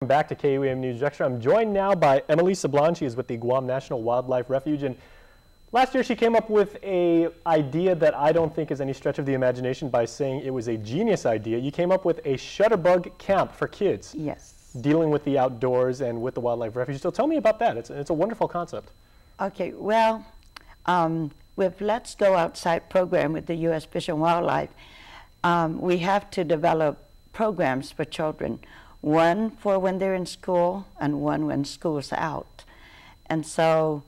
Back to KUAM News Extra. I'm joined now by Emily Sablan. She is with the Guam National Wildlife Refuge, and last year she came up with an idea that I don't think is any stretch of the imagination by saying it was a genius idea. You came up with a shutterbug camp for kids. Yes. Dealing with the outdoors and with the wildlife refuge. So tell me about that. It's a wonderful concept. Okay, well, with Let's Go Outside program with the U.S. Fish and Wildlife, we have to develop programs for children. One for when they're in school and one when school's out. And so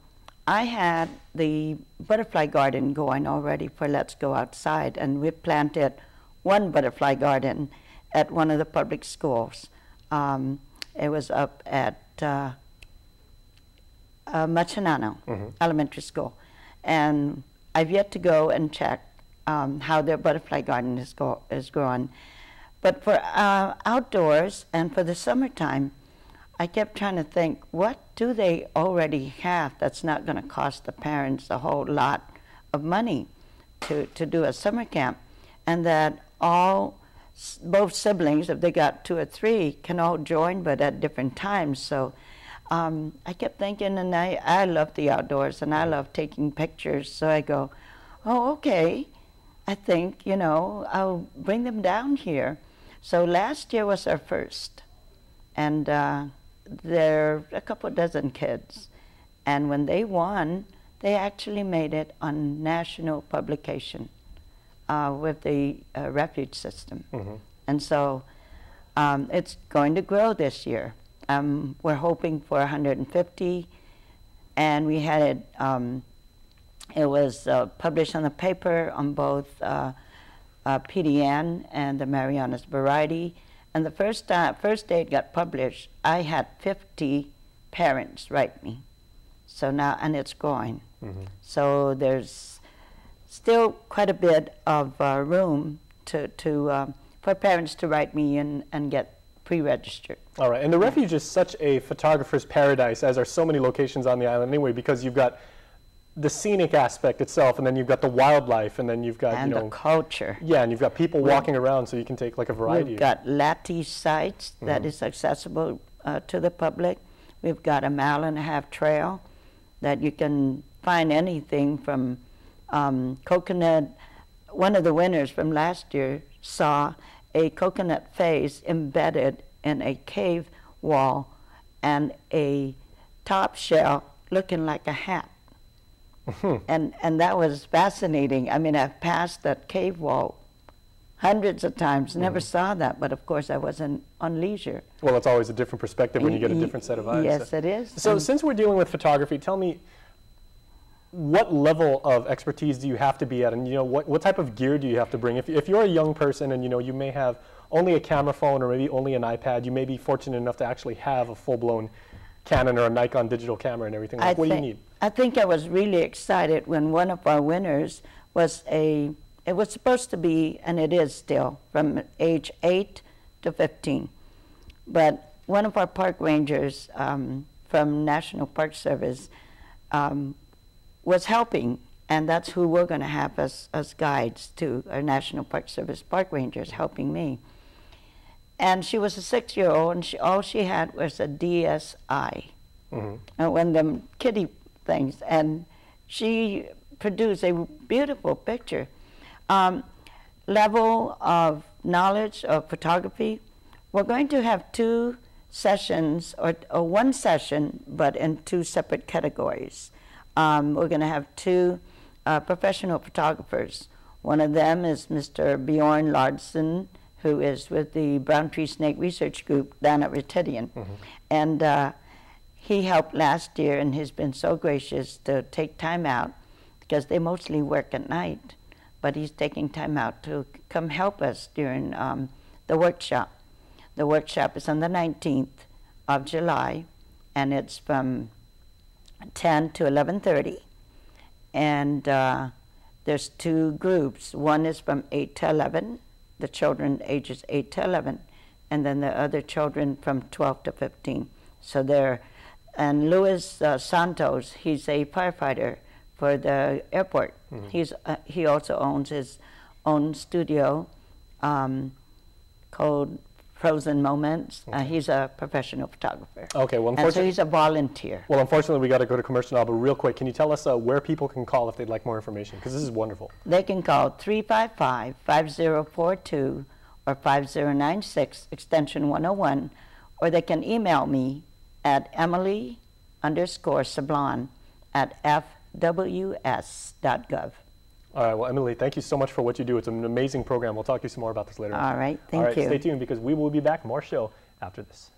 I had the butterfly garden going already for Let's Go Outside, and we planted one butterfly garden at one of the public schools. It was up at Machinano Elementary School. And I've yet to go and check how their butterfly garden is growing. But for outdoors and for the summertime, I kept trying to think, what do they already have that's not going to cost the parents a whole lot of money to do a summer camp, and that both siblings, if they got 2 or 3, can all join, but at different times. So I kept thinking, and I love the outdoors, and I love taking pictures, so I go, oh, okay, I think, you know, I'll bring them down here. So last year was our first, and there are a couple dozen kids, and when they won, they actually made it on national publication with the refuge system. And so it's going to grow this year. We're hoping for 150, and we had it, it was published on the paper on both PDN and the Marianas Variety. And the first day it got published, I had 50 parents write me. So now, and it's growing. So there's still quite a bit of room for parents to write me and get pre-registered. All right, and the refuge is such a photographer's paradise, as are so many locations on the island anyway, because you've got the scenic aspect itself, and then you've got the wildlife, and then you've got, and the culture. Yeah, and you've got people walking around, so you can take like a variety. We've got Lati sites that is accessible to the public. We've got a 1.5-mile trail that you can find anything from coconut. One of the winners from last year saw a coconut face embedded in a cave wall and a top shell looking like a hat. And that was fascinating. I mean, I've passed that cave wall hundreds of times, never saw that, but of course I wasn't on leisure. Well, it's always a different perspective when you get a different set of eyes. Yes, it is. So since we're dealing with photography, tell me, what level of expertise do you have to be at, and what type of gear do you have to bring? If you're a young person and you may have only a camera phone or maybe only an iPad, you may be fortunate enough to actually have a full-blown Canon or a Nikon digital camera and everything. What do you need? I think I was really excited when one of our winners was it was supposed to be, and it is still, from age 8 to 15. But one of our park rangers from National Park Service was helping, and that's who we're going to have as guides to our National Park Service park rangers helping me. And she was a 6-year-old, and all she had was a DSi, one of them kiddie things, and she produced a beautiful picture. Level of knowledge of photography, we're going to have 2 sessions, or 1 session, but in 2 separate categories. We're going to have 2 professional photographers. One of them is Mr. Bjorn Larsen, who is with the Brown Tree Snake Research Group down at Retidian. And he helped last year, and he's been so gracious to take time out, because they mostly work at night, but he's taking time out to come help us during the workshop. The workshop is on the 19th of July, and it's from 10 to 11:30. And there's 2 groups. One is from 8 to 11, the children ages 8 to 11, and then the other children from 12 to 15. So they're, and Luis Santos, he's a firefighter for the airport. He also owns his own studio called frozen moments. He's a professional photographer. Okay, well, And so unfortunately, he's a volunteer. well, unfortunately, we got to go to commercial now, but real quick, can you tell us where people can call if they'd like more information? Because this is wonderful. They can call 355-5042 or 5096, extension 101, or they can email me at emily_sablon@fws.gov. All right, well, Emily, thank you so much for what you do. It's an amazing program. We'll talk to you some more about this later. All right, thank All right, you. stay tuned because we will be back. More show after this.